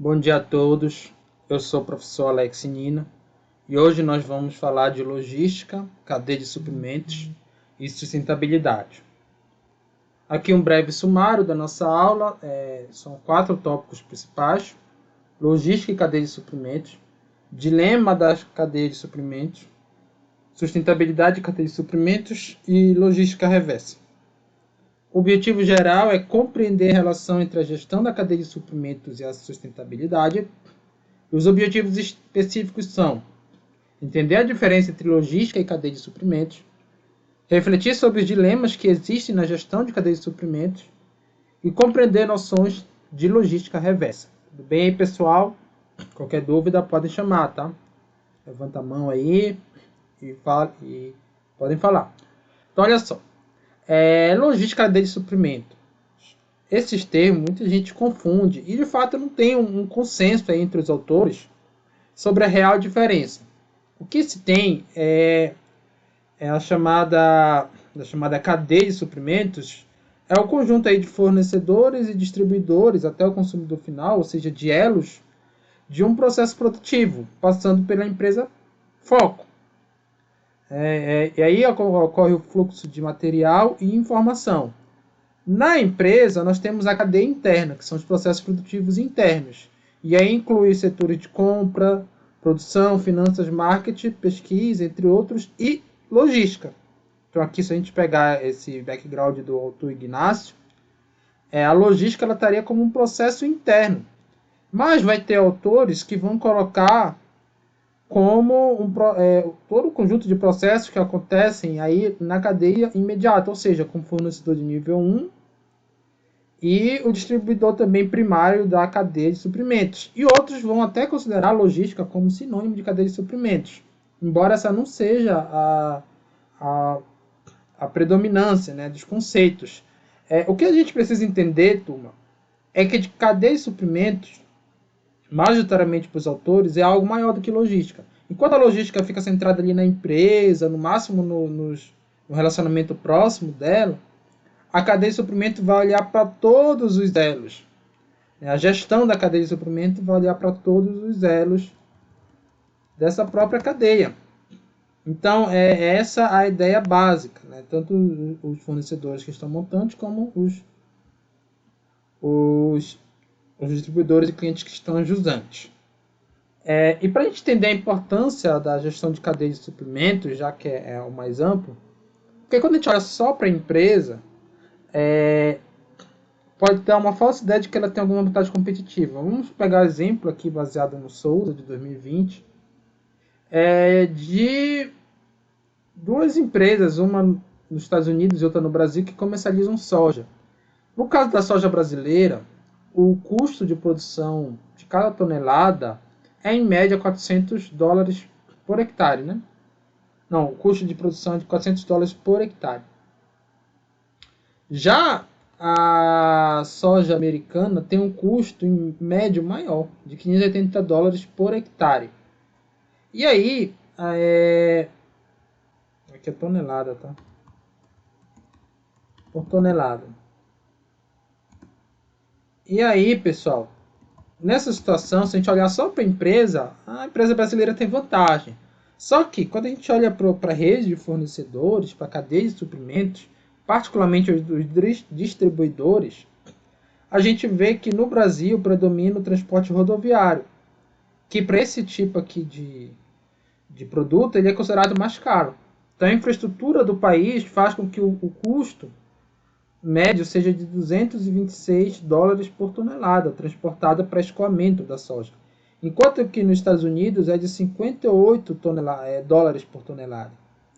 Bom dia a todos, eu sou o professor Alex Nina e hoje nós vamos falar de logística, cadeia de suprimentos e sustentabilidade. Aqui um breve sumário da nossa aula, são 4 tópicos principais: logística e cadeia de suprimentos, dilema da cadeia de suprimentos, sustentabilidade e cadeia de suprimentos e logística reversa. O objetivo geral é compreender a relação entre a gestão da cadeia de suprimentos e a sustentabilidade. Os objetivos específicos são entender a diferença entre logística e cadeia de suprimentos, refletir sobre os dilemas que existem na gestão de cadeia de suprimentos e compreender noções de logística reversa. Tudo bem aí, pessoal? Qualquer dúvida podem chamar, tá? Levanta a mão aí e podem falar. Então, olha só. Logística e cadeia de suprimento. Esses termos muita gente confunde e de fato não tem um consenso entre os autores sobre a real diferença. O que se tem é a chamada cadeia de suprimentos, é o conjunto aí de fornecedores e distribuidores até o consumidor final, ou seja, de elos de um processo produtivo, passando pela empresa foco. E aí ocorre o fluxo de material e informação. Na empresa, nós temos a cadeia interna, que são os processos produtivos internos. E aí inclui os setores de compra, produção, finanças, marketing, pesquisa, entre outros, e logística. Então aqui, se a gente pegar esse background do autor Ignácio, a logística ela estaria como um processo interno. Mas vai ter autores que vão colocar como todo o conjunto de processos que acontecem aí na cadeia imediata, ou seja, com o fornecedor de nível 1 e o distribuidor também primário da cadeia de suprimentos. E outros vão até considerar a logística como sinônimo de cadeia de suprimentos, embora essa não seja a predominância, né, dos conceitos. O que a gente precisa entender, turma, é que de cadeia de suprimentos, majoritariamente para os autores, é algo maior do que logística. Enquanto a logística fica centrada ali na empresa, no máximo no relacionamento próximo dela, a cadeia de suprimento vai olhar para todos os elos. A gestão da cadeia de suprimento vai olhar para todos os elos dessa própria cadeia. Então, é essa a ideia básica, né? Tanto os fornecedores que estão montantes, como os distribuidores e clientes que estão ajudantes. E para a gente entender a importância da gestão de cadeia de suprimentos, já que é o mais amplo, porque quando a gente olha só para a empresa, pode ter uma falsa ideia de que ela tem alguma vantagem competitiva. Vamos pegar um exemplo aqui baseado no Souza, de 2020, de duas empresas, uma nos Estados Unidos e outra no Brasil, que comercializam soja. No caso da soja brasileira, o custo de produção de cada tonelada é em média $400 por hectare, né? Não, o custo de produção é de $400 por hectare. Já a soja americana tem um custo em médio maior, de $580 por hectare. E aí, aqui é tonelada, tá? Por tonelada. E aí, pessoal, nessa situação, se a gente olhar só para a empresa brasileira tem vantagem. Só que, quando a gente olha para a rede de fornecedores, para a cadeia de suprimentos, particularmente os distribuidores, a gente vê que no Brasil predomina o transporte rodoviário, que para esse tipo aqui de produto ele é considerado mais caro. Então a infraestrutura do país faz com que o custo médio seja de $226 por tonelada transportada para escoamento da soja, enquanto que nos Estados Unidos é de $58 por tonelada.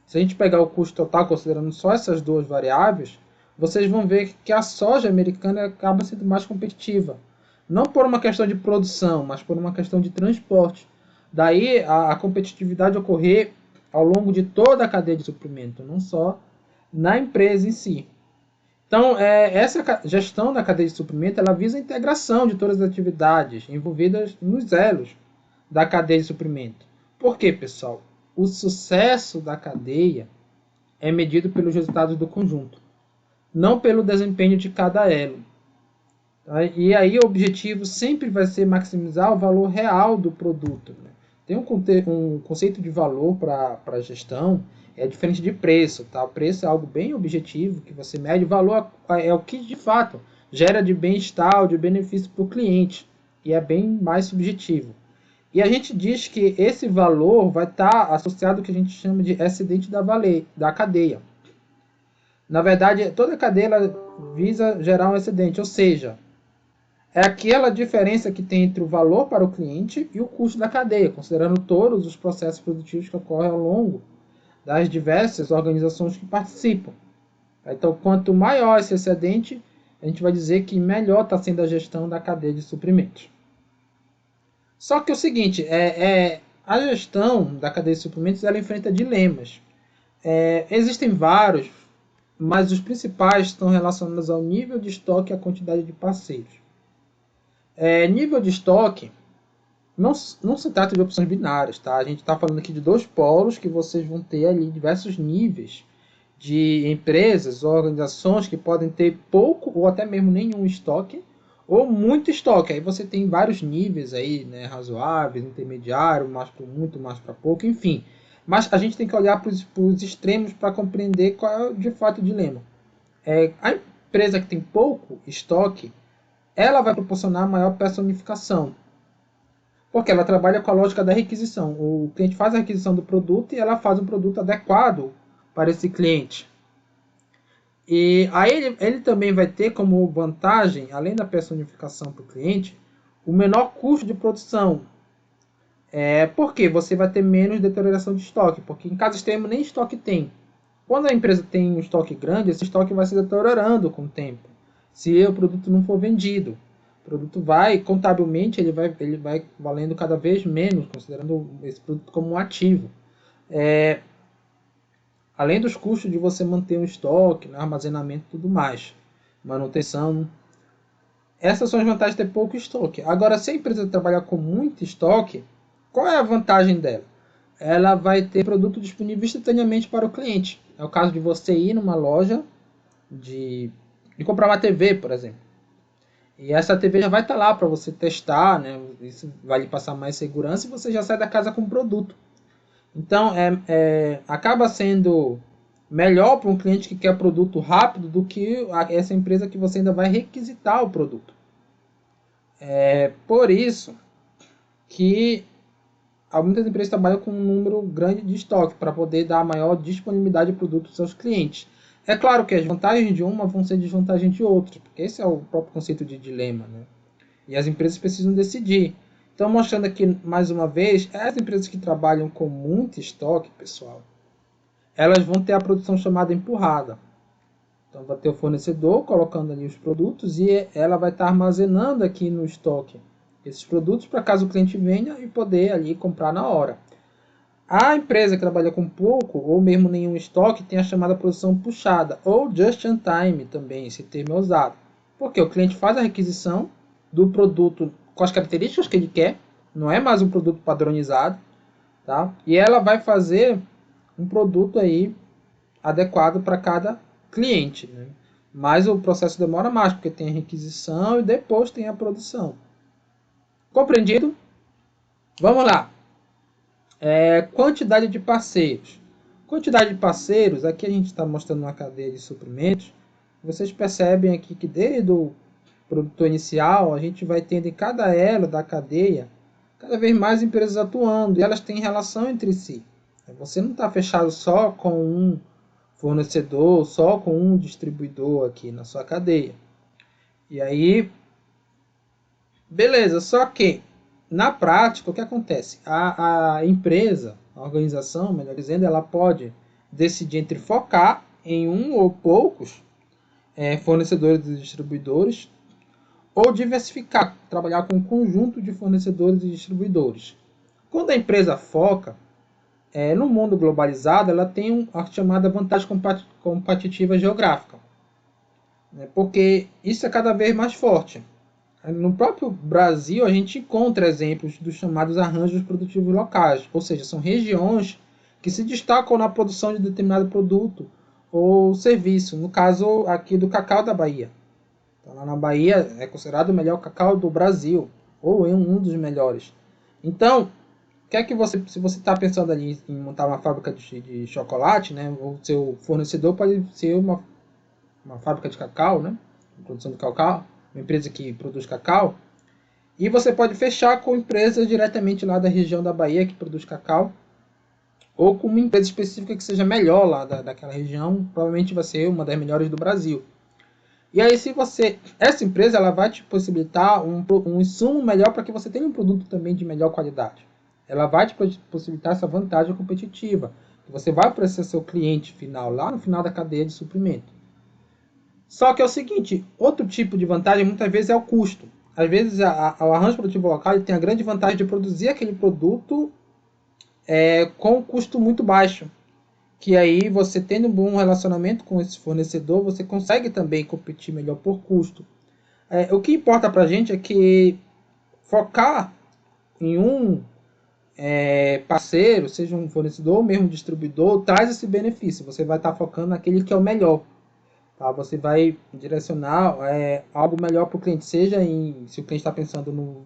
Se a gente pegar o custo total considerando só essas duas variáveis, vocês vão ver que a soja americana acaba sendo mais competitiva, não por uma questão de produção, mas por uma questão de transporte. Daí a competitividade ocorrer ao longo de toda a cadeia de suprimento, não só na empresa em si. Então, essa gestão da cadeia de suprimento ela visa a integração de todas as atividades envolvidas nos elos da cadeia de suprimento. Por quê, pessoal? O sucesso da cadeia é medido pelos resultados do conjunto, não pelo desempenho de cada elo. Tá? E aí o objetivo sempre vai ser maximizar o valor real do produto. Né? Tem um conceito de valor para a gestão, é diferente de preço. Tá? O preço é algo bem objetivo, que você mede. O valor é o que de fato gera de bem-estar, de benefício para o cliente. E é bem mais subjetivo. E a gente diz que esse valor vai estar associado ao que a gente chama de excedente da cadeia. Na verdade, toda cadeia visa gerar um excedente, ou seja, é aquela diferença que tem entre o valor para o cliente e o custo da cadeia, considerando todos os processos produtivos que ocorrem ao longo das diversas organizações que participam. Então, quanto maior esse excedente, a gente vai dizer que melhor está sendo a gestão da cadeia de suprimentos. Só que é o seguinte, a gestão da cadeia de suprimentos ela enfrenta dilemas. Existem vários, mas os principais estão relacionados ao nível de estoque e à quantidade de parceiros. Nível de estoque não se trata de opções binárias, tá? A gente está falando aqui de dois polos que vocês vão ter ali diversos níveis de empresas ou organizações que podem ter pouco ou até mesmo nenhum estoque ou muito estoque. Aí você tem vários níveis aí, né, razoáveis, intermediário, mais para muito, mais para pouco, enfim. Mas a gente tem que olhar para os extremos para compreender qual é de fato o dilema. A empresa que tem pouco estoque, ela vai proporcionar maior personificação, porque ela trabalha com a lógica da requisição. O cliente faz a requisição do produto e ela faz um produto adequado para esse cliente. E aí ele também vai ter como vantagem, além da personificação para o cliente, o menor custo de produção. Porque você vai ter menos deterioração de estoque, porque em caso extremo nem estoque tem. Quando a empresa tem um estoque grande, esse estoque vai se deteriorando com o tempo, se o produto não for vendido. O produto vai, contabilmente, ele vai valendo cada vez menos, considerando esse produto como um ativo. Além dos custos de você manter um estoque, né, armazenamento e tudo mais, manutenção. Essas são as vantagens de ter pouco estoque. Agora, se a empresa trabalhar com muito estoque, qual é a vantagem dela? Ela vai ter produto disponível instantaneamente para o cliente. É o caso de você ir numa loja de comprar uma TV, por exemplo. E essa TV já vai estar lá para você testar, né? Isso vai lhe passar mais segurança e você já sai da casa com o produto. Então, acaba sendo melhor para um cliente que quer produto rápido do que essa empresa que você ainda vai requisitar o produto. Por isso que muitas empresas trabalham com um número grande de estoque para poder dar maior disponibilidade de produtos aos seus clientes. É claro que as vantagens de uma vão ser desvantagens de outra, porque esse é o próprio conceito de dilema, né? E as empresas precisam decidir. Então, mostrando aqui mais uma vez, as empresas que trabalham com muito estoque, pessoal, elas vão ter a produção chamada empurrada. Então, vai ter o fornecedor colocando ali os produtos e ela vai estar armazenando aqui no estoque esses produtos para caso o cliente venha e poder ali comprar na hora. A empresa que trabalha com pouco ou mesmo nenhum estoque tem a chamada produção puxada ou just in time também, esse termo é usado. Porque o cliente faz a requisição do produto com as características que ele quer, não é mais um produto padronizado, tá? E ela vai fazer um produto aí adequado para cada cliente, né? Mas o processo demora mais, porque tem a requisição e depois tem a produção. Compreendido? Vamos lá. Quantidade de parceiros. Quantidade de parceiros, aqui a gente está mostrando uma cadeia de suprimentos. Vocês percebem aqui que desde o produtor inicial, a gente vai tendo em cada elo da cadeia cada vez mais empresas atuando e elas têm relação entre si. Você não está fechado só com um fornecedor, só com um distribuidor aqui na sua cadeia. E aí, beleza, só que na prática o que acontece? A empresa, a organização, melhor dizendo, ela pode decidir entre focar em um ou poucos fornecedores e distribuidores ou diversificar, trabalhar com um conjunto de fornecedores e distribuidores. Quando a empresa foca, no mundo globalizado, ela tem a chamada vantagem competitiva geográfica, né? Porque isso é cada vez mais forte. No próprio Brasil, a gente encontra exemplos dos chamados arranjos produtivos locais, ou seja, são regiões que se destacam na produção de determinado produto ou serviço, no caso aqui do cacau da Bahia. Então, lá na Bahia é considerado o melhor cacau do Brasil, ou um dos melhores. Então, quer que você, se você está pensando ali em montar uma fábrica de chocolate, né, o seu fornecedor pode ser uma fábrica de cacau, né, produção de cacau, uma empresa que produz cacau, e você pode fechar com empresas diretamente lá da região da Bahia que produz cacau, ou com uma empresa específica que seja melhor lá daquela região, provavelmente vai ser uma das melhores do Brasil. E aí, se você, essa empresa ela vai te possibilitar um insumo melhor para que você tenha um produto também de melhor qualidade. Ela vai te possibilitar essa vantagem competitiva, que você vai oferecer ao seu cliente final, lá no final da cadeia de suprimento. Só que é o seguinte, outro tipo de vantagem muitas vezes é o custo. Às vezes o arranjo produtivo local ele tem a grande vantagem de produzir aquele produto com um custo muito baixo. Que aí você tendo um bom relacionamento com esse fornecedor, você consegue também competir melhor por custo. O que importa para a gente é que focar em um parceiro, seja um fornecedor ou mesmo um distribuidor, traz esse benefício. Você vai estar focando naquele que é o melhor. Tá? Você vai direcionar algo melhor para o cliente, seja se o cliente está pensando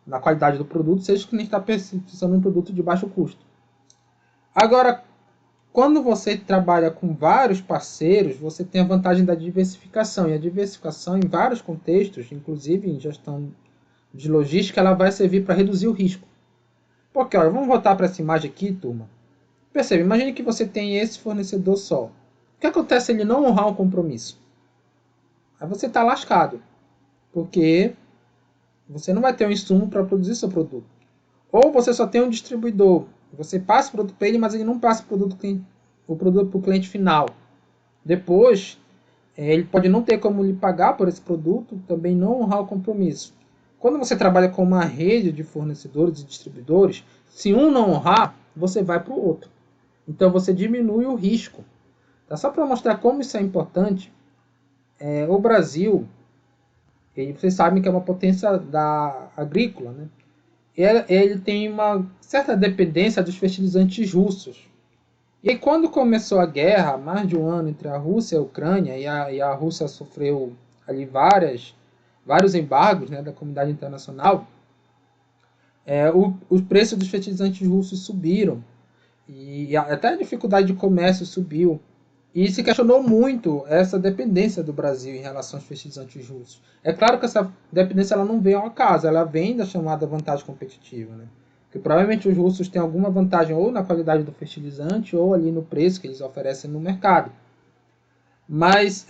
na qualidade do produto, seja se o cliente está pensando em um produto de baixo custo. Agora, quando você trabalha com vários parceiros, você tem a vantagem da diversificação. E a diversificação, em vários contextos, inclusive em gestão de logística, ela vai servir para reduzir o risco. Porque, olha, vamos voltar para essa imagem aqui, turma. Percebe, imagine que você tem esse fornecedor só. O que acontece se ele não honrar um compromisso? Aí você está lascado, porque você não vai ter um insumo para produzir seu produto. Ou você só tem um distribuidor, você passa o produto para ele, mas ele não passa o produto para o cliente final. Depois, ele pode não ter como lhe pagar por esse produto, também não honrar o compromisso. Quando você trabalha com uma rede de fornecedores e distribuidores, se um não honrar, você vai para o outro. Então você diminui o risco. Tá? Só para mostrar como isso é importante, o Brasil, vocês sabem que é uma potência agrícola, né? Ele tem uma certa dependência dos fertilizantes russos. E aí, quando começou a guerra, mais de um ano entre a Rússia e a Ucrânia, e a Rússia sofreu ali vários embargos, né, da comunidade internacional, os preços dos fertilizantes russos subiram. E até a dificuldade de comércio subiu. E se questionou muito essa dependência do Brasil em relação aos fertilizantes russos. É claro que essa dependência ela não vem ao acaso, ela vem da chamada vantagem competitiva. Né? Porque provavelmente os russos têm alguma vantagem ou na qualidade do fertilizante ou ali no preço que eles oferecem no mercado. Mas,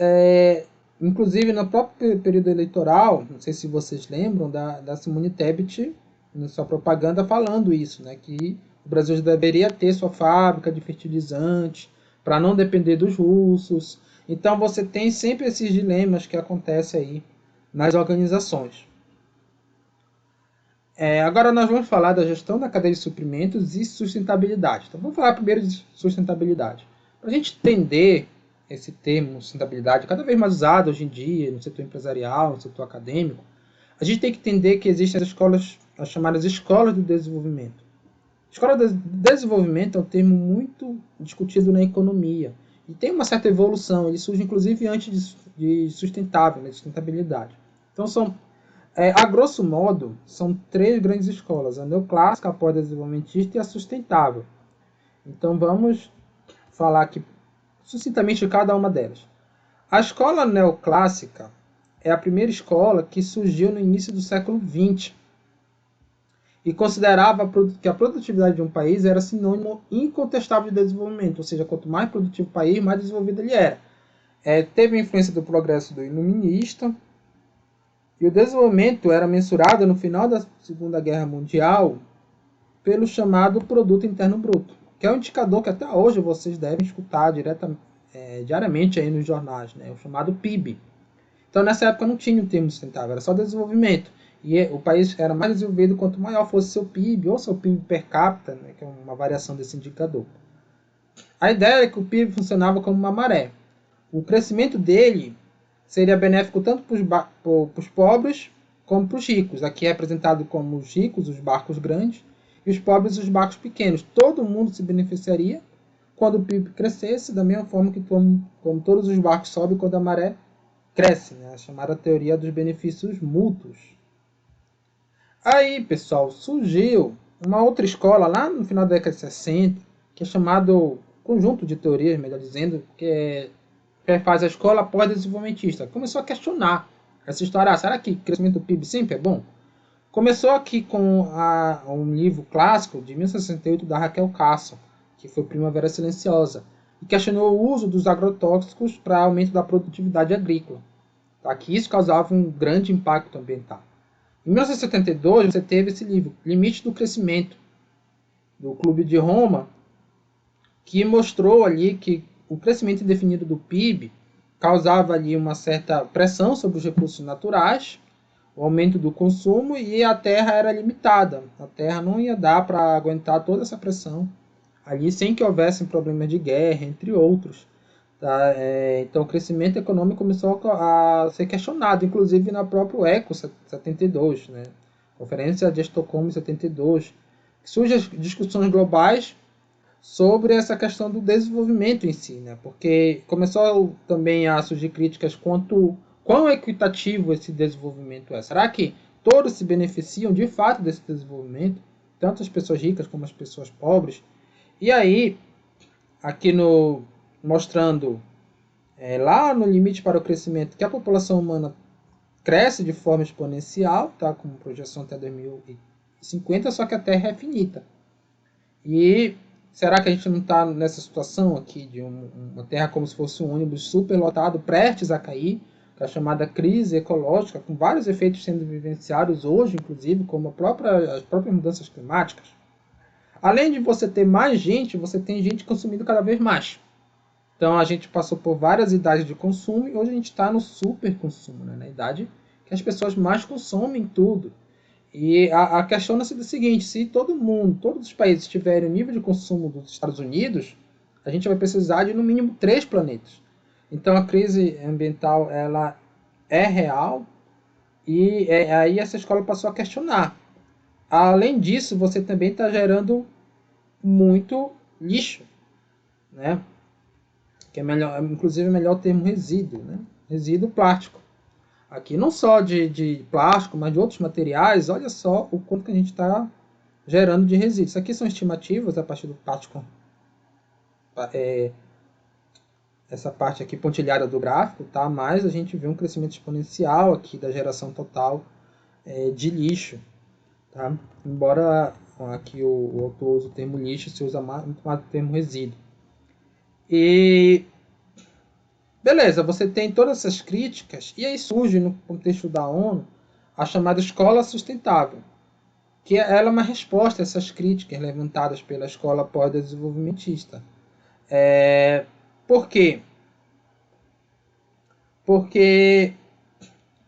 inclusive no próprio período eleitoral, não sei se vocês lembram, da Simone Tebet, na sua propaganda, falando isso, né? Que o Brasil deveria ter sua fábrica de fertilizantes, para não depender dos russos. Então você tem sempre esses dilemas que acontecem aí nas organizações. Agora nós vamos falar da gestão da cadeia de suprimentos e sustentabilidade. Então vamos falar primeiro de sustentabilidade. Para a gente entender esse termo sustentabilidade, cada vez mais usado hoje em dia no setor empresarial, no setor acadêmico, a gente tem que entender que existem as chamadas escolas do desenvolvimento. Escola de desenvolvimento é um termo muito discutido na economia e tem uma certa evolução. Ele surge inclusive antes de sustentável, né, de sustentabilidade. Então a grosso modo, são três grandes escolas: a neoclássica, a pós-desenvolvimentista e a sustentável. Então vamos falar aqui sucintamente de cada uma delas. A escola neoclássica é a primeira escola que surgiu no início do século XX e considerava que a produtividade de um país era sinônimo incontestável de desenvolvimento, ou seja, quanto mais produtivo o país, mais desenvolvido ele era. Teve a influência do progresso do iluminista, e o desenvolvimento era mensurado no final da Segunda Guerra Mundial pelo chamado Produto Interno Bruto, que é um indicador que até hoje vocês devem escutar diariamente aí nos jornais, né? O chamado PIB. Então nessa época não tinha o termo sustentável, era só desenvolvimento. E o país era mais desenvolvido quanto maior fosse seu PIB ou seu PIB per capita, né, que é uma variação desse indicador. A ideia é que o PIB funcionava como uma maré. O crescimento dele seria benéfico tanto para os pobres como para os ricos. Aqui é representado como os ricos, os barcos grandes, e os pobres, os barcos pequenos. Todo mundo se beneficiaria quando o PIB crescesse, da mesma forma que como todos os barcos sobem quando a maré cresce, né? A chamada teoria dos benefícios mútuos. Aí, pessoal, surgiu uma outra escola lá no final da década de 60, que é chamado conjunto de teorias, melhor dizendo, que faz a escola pós-desenvolvimentista. Começou a questionar essa história. Será que o crescimento do PIB sempre é bom? Começou aqui com um livro clássico de 1968 da Raquel Carson, que foi Primavera Silenciosa, e questionou o uso dos agrotóxicos para aumento da produtividade agrícola. Tá? Que isso causava um grande impacto ambiental. Em 1972, você teve esse livro, Limite do Crescimento, do Clube de Roma, que mostrou ali que o crescimento indefinido do PIB causava ali uma certa pressão sobre os recursos naturais, o aumento do consumo, e a terra era limitada. A terra não ia dar para aguentar toda essa pressão ali sem que houvessem problemas de guerra, entre outros. Tá? Então o crescimento econômico começou a ser questionado, inclusive na própria ECO 72, né? Conferência de Estocolmo 72, surgem as discussões globais sobre essa questão do desenvolvimento em si, né? Porque começou também a surgir críticas quanto quão equitativo esse desenvolvimento é. Será que todos se beneficiam de fato desse desenvolvimento, tanto as pessoas ricas como as pessoas pobres? E aí, aqui no mostrando lá no limite para o crescimento que a população humana cresce de forma exponencial, tá, com projeção até 2050, só que a Terra é finita. E será que a gente não está nessa situação aqui de uma Terra como se fosse um ônibus superlotado, prestes a cair, que é a chamada crise ecológica, com vários efeitos sendo vivenciados hoje, inclusive, como as próprias mudanças climáticas? Além de você ter mais gente, você tem gente consumindo cada vez mais. Então a gente passou por várias idades de consumo e hoje a gente está no super consumo, né? Na idade que as pessoas mais consomem tudo. E a questão é o seguinte: se todo mundo, todos os países tiverem o nível de consumo dos Estados Unidos, a gente vai precisar de no mínimo 3 planetas. Então a crise ambiental ela é real e aí essa escola passou a questionar. Além disso, você também está gerando muito lixo, né? Que é melhor, inclusive é melhor o termo resíduo, né? Resíduo plástico. Aqui não só de plástico, mas de outros materiais. Olha só o quanto que a gente está gerando de resíduos. Isso aqui são estimativas a partir do plástico, essa parte aqui pontilhada do gráfico, tá? Mas a gente vê um crescimento exponencial aqui da geração total de lixo, tá? Embora aqui o autor use o termo lixo, se usa muito mais o termo resíduo. E beleza, você tem todas essas críticas, e aí surge no contexto da ONU a chamada escola sustentável, que ela é uma resposta a essas críticas levantadas pela escola pós-desenvolvimentista. Por quê? Porque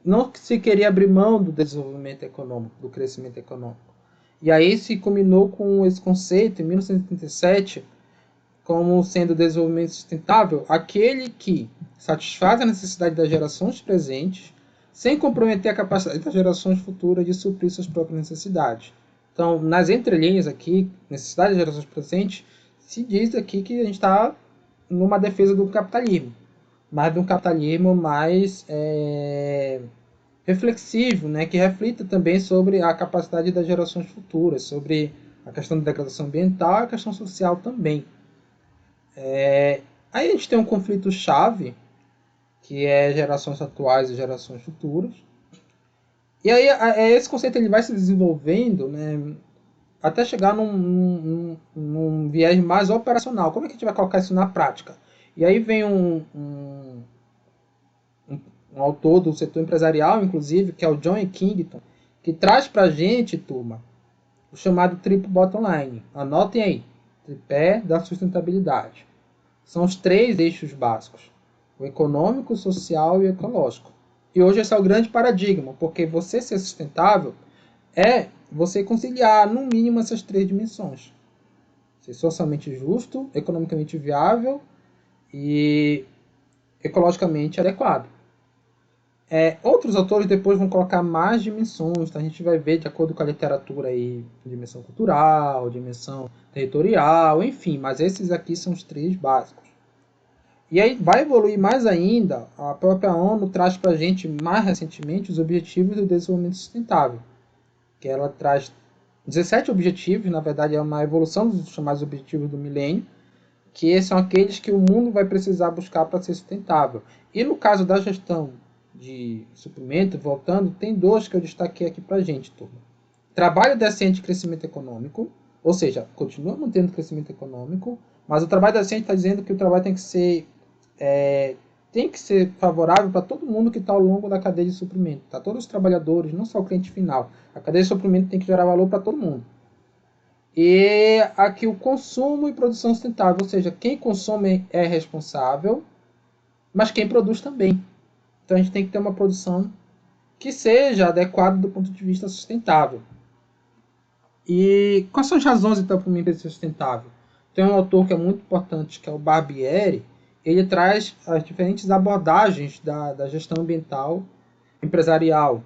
não se queria abrir mão do desenvolvimento econômico, do crescimento econômico. E aí se combinou com esse conceito, em 1937, como sendo desenvolvimento sustentável aquele que satisfaz a necessidade das gerações presentes, sem comprometer a capacidade das gerações futuras de suprir suas próprias necessidades. Então, nas entrelinhas aqui, necessidade das gerações presentes, se diz aqui que a gente está numa defesa do capitalismo, mas de um capitalismo mais reflexivo, né, que reflita também sobre a capacidade das gerações futuras, sobre a questão da degradação ambiental e a questão social também. Aí a gente tem um conflito chave, que é gerações atuais e gerações futuras. E aí esse conceito ele vai se desenvolvendo, né, até chegar num viés mais operacional. Como é que a gente vai colocar isso na prática? E aí vem um autor do setor empresarial, inclusive, que é o John E. Kington, que traz para a gente, turma, o chamado triplo bottom line. Anotem aí, tripé da sustentabilidade. São os 3 eixos básicos: o econômico, o social e o ecológico. E hoje esse é o grande paradigma, porque você ser sustentável é você conciliar, no mínimo, essas 3 dimensões. Ser socialmente justo, economicamente viável e ecologicamente adequado. Outros autores depois vão colocar mais dimensões, tá? A gente vai ver, de acordo com a literatura, aí, dimensão cultural, dimensão territorial, enfim, mas esses aqui são os 3 básicos. E aí vai evoluir mais ainda, a própria ONU traz para a gente mais recentemente os Objetivos do Desenvolvimento Sustentável, que ela traz 17 objetivos, na verdade é uma evolução dos chamados Objetivos do Milênio, que são aqueles que o mundo vai precisar buscar para ser sustentável. E no caso da gestão de suprimento, voltando, tem dois que eu destaquei aqui para a gente, turma. Trabalho decente e crescimento econômico, ou seja, continua mantendo crescimento econômico, mas o trabalho decente está dizendo que o trabalho tem que ser favorável para todo mundo que está ao longo da cadeia de suprimento, tá? Todos os trabalhadores, não só o cliente final. A cadeia de suprimento tem que gerar valor para todo mundo. E aqui o consumo e produção sustentável, ou seja, quem consome é responsável, mas quem produz também. Então a gente tem que ter uma produção que seja adequada do ponto de vista sustentável. E quais são as razões então para uma empresa sustentável? Tem um autor que é muito importante, que é o Barbieri. Ele traz as diferentes abordagens da gestão ambiental empresarial.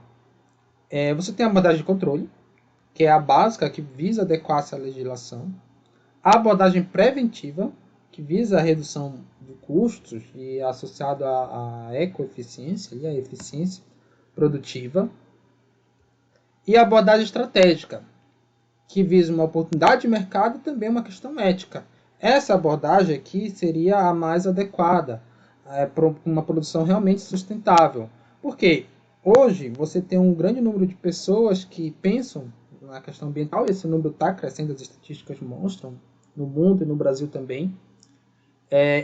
Você tem a abordagem de controle, que é a básica, que visa adequar-se à legislação. A abordagem preventiva, que visa a redução de custos e associado à ecoeficiência, a eficiência produtiva. E a abordagem estratégica, que visa uma oportunidade de mercado e também uma questão ética. Essa abordagem aqui seria a mais adequada para uma produção realmente sustentável. Porque hoje você tem um grande número de pessoas que pensam na questão ambiental, e esse número está crescendo, as estatísticas mostram, no mundo e no Brasil também.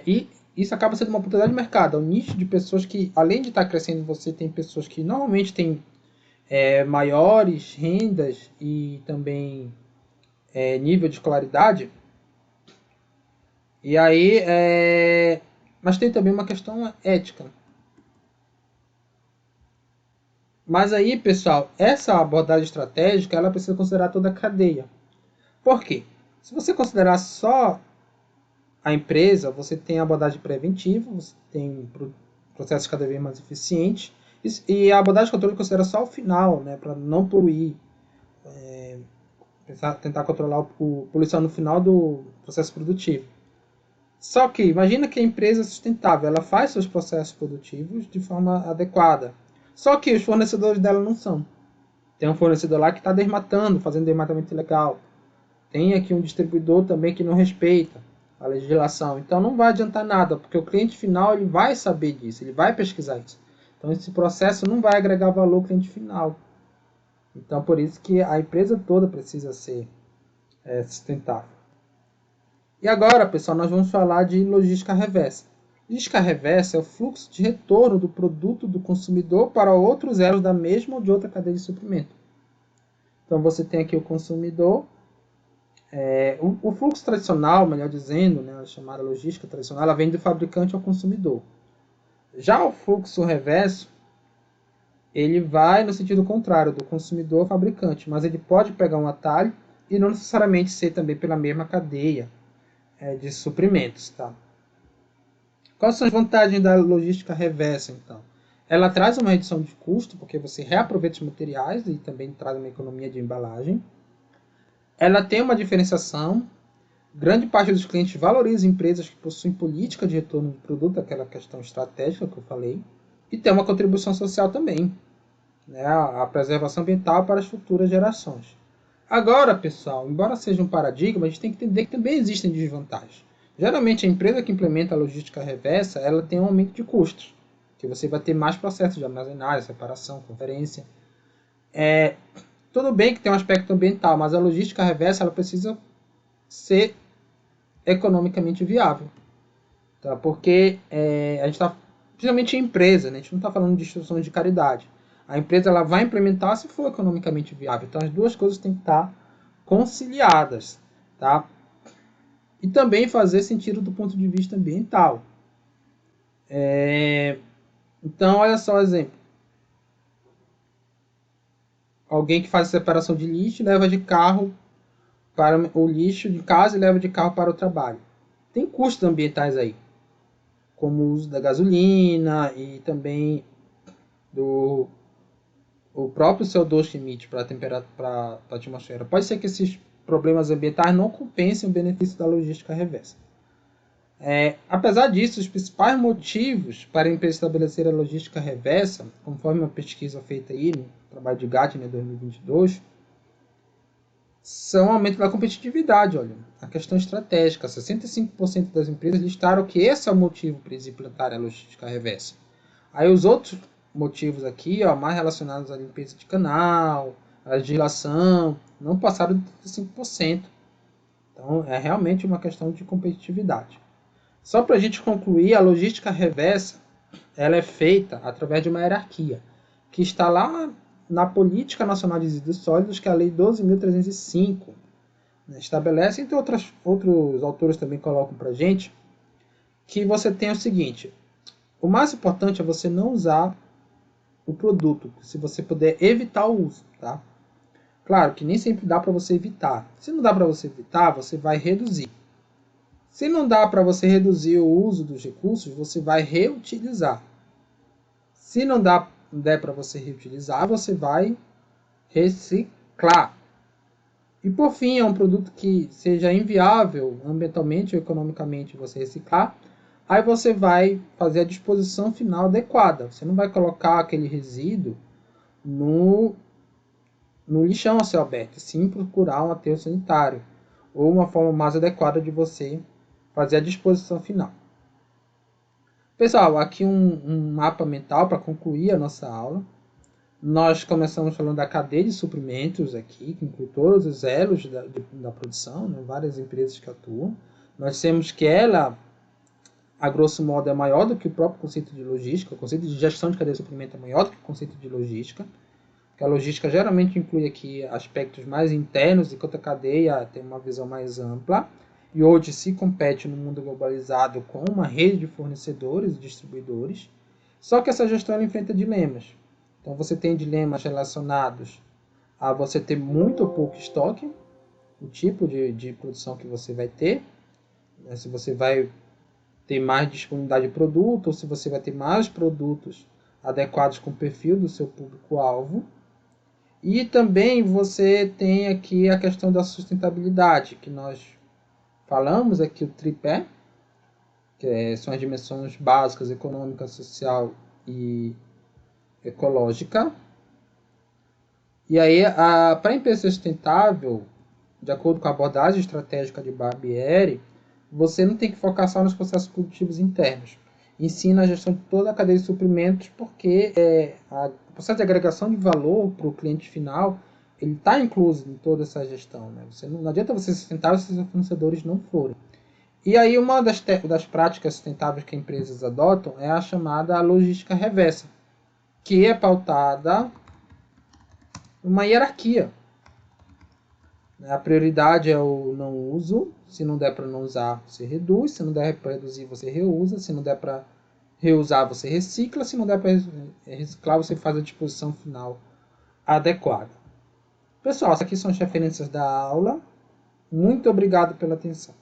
E isso acaba sendo uma oportunidade de mercado. É um nicho de pessoas que, além de estar crescendo, você tem pessoas que normalmente têm maiores rendas e também nível de escolaridade. E aí, mas tem também uma questão ética. Mas aí, pessoal, essa abordagem estratégica, ela precisa considerar toda a cadeia. Por quê? Se você considerar só a empresa, você tem a abordagem preventiva, você tem processos cada vez mais eficientes, e a abordagem de controle considera só o final, né, para não poluir, tentar controlar a poluição no final do processo produtivo. Só que, imagina que a empresa é sustentável, ela faz seus processos produtivos de forma adequada. Só que os fornecedores dela não são. Tem um fornecedor lá que está desmatando, fazendo desmatamento ilegal. Tem aqui um distribuidor também que não respeita a legislação. Então não vai adiantar nada, porque o cliente final ele vai saber disso, ele vai pesquisar isso. Então esse processo não vai agregar valor ao cliente final. Então por isso que a empresa toda precisa ser sustentável. E agora, pessoal, nós vamos falar de logística reversa. Logística reversa é o fluxo de retorno do produto do consumidor para outros elos da mesma ou de outra cadeia de suprimento. Então você tem aqui o consumidor. O fluxo tradicional, melhor dizendo, né, a chamada logística tradicional, ela vem do fabricante ao consumidor. Já o fluxo reverso, ele vai no sentido contrário, do consumidor ao fabricante, mas ele pode pegar um atalho e não necessariamente ser também pela mesma cadeia de suprimentos. Tá? Quais são as vantagens da logística reversa, então? Ela traz uma redução de custo, porque você reaproveita os materiais e também traz uma economia de embalagem. Ela tem uma diferenciação. Grande parte dos clientes valoriza empresas que possuem política de retorno de produto, aquela questão estratégica que eu falei, e tem uma contribuição social também, né? A preservação ambiental para as futuras gerações. Agora, pessoal, embora seja um paradigma, a gente tem que entender que também existem desvantagens. Geralmente, a empresa que implementa a logística reversa, ela tem um aumento de custos, que você vai ter mais processos de armazenagem, separação, conferência. Tudo bem que tem um aspecto ambiental, mas a logística reversa ela precisa ser economicamente viável. Tá? Porque a gente está, principalmente em empresa, né? A gente não está falando de instituições de caridade. A empresa ela vai implementar se for economicamente viável. Então as duas coisas têm que estar conciliadas. Tá? E também fazer sentido do ponto de vista ambiental. Então, olha só o exemplo. Alguém que faz separação de lixo leva de carro para o lixo de casa e leva de carro para o trabalho. Tem custos ambientais aí, como o uso da gasolina e também o próprio CO2 que emite para a atmosfera. Pode ser que esses problemas ambientais não compensem o benefício da logística reversa. Apesar disso, os principais motivos para a empresa estabelecer a logística reversa, conforme uma pesquisa feita aí no trabalho de Gartner 2022, são o aumento da competitividade. Olha, a questão estratégica. 65% das empresas listaram que esse é o motivo para eles implantarem a logística reversa. Aí os outros motivos aqui, mais relacionados à limpeza de canal, à legislação, não passaram de 35%. Então, é realmente uma questão de competitividade. Só para a gente concluir, a logística reversa ela é feita através de uma hierarquia, que está lá na Política Nacional de Resíduos Sólidos, que é a Lei 12.305, estabelece, entre outros autores também colocam para a gente, que você tem o seguinte: o mais importante é você não usar o produto, se você puder evitar o uso, tá? Claro que nem sempre dá para você evitar. Se não dá para você evitar, você vai reduzir. Se não dá para você reduzir o uso dos recursos, você vai reutilizar. Se não der para você reutilizar, você vai reciclar. E por fim, é um produto que seja inviável ambientalmente ou economicamente você reciclar, aí você vai fazer a disposição final adequada. Você não vai colocar aquele resíduo no lixão a céu aberto, sim procurar um aterro sanitário ou uma forma mais adequada de você fazer a disposição final. Pessoal, aqui um mapa mental para concluir a nossa aula. Nós começamos falando da cadeia de suprimentos aqui, que inclui todos os elos da produção, né? Várias empresas que atuam. Nós temos que ela, a grosso modo, é maior do que o próprio conceito de logística. O conceito de gestão de cadeia de suprimento é maior do que o conceito de logística. Porque a logística geralmente inclui aqui aspectos mais internos, enquanto a cadeia tem uma visão mais ampla. E hoje se compete no mundo globalizado com uma rede de fornecedores e distribuidores. Só que essa gestão ela enfrenta dilemas. Então você tem dilemas relacionados a você ter muito ou pouco estoque, o tipo de produção que você vai ter, né? Se você vai ter mais disponibilidade de produto ou se você vai ter mais produtos adequados com o perfil do seu público-alvo. E também você tem aqui a questão da sustentabilidade, que nós falamos aqui o tripé, que são as dimensões básicas, econômica, social e ecológica. E aí, para a empresa sustentável, de acordo com a abordagem estratégica de Barbieri, você não tem que focar só nos processos produtivos internos. Ensina a gestão de toda a cadeia de suprimentos, porque o processo de agregação de valor para o cliente final ele está incluso em toda essa gestão. Né? Não adianta você ser sustentável se os fornecedores não forem. E aí uma das práticas sustentáveis que empresas adotam é a chamada logística reversa, que é pautada uma hierarquia. A prioridade é o não uso. Se não der para não usar, você reduz. Se não der para reduzir, você reusa. Se não der para reusar, você recicla. Se não der para reciclar, você faz a disposição final adequada. Pessoal, essas aqui são as referências da aula. Muito obrigado pela atenção.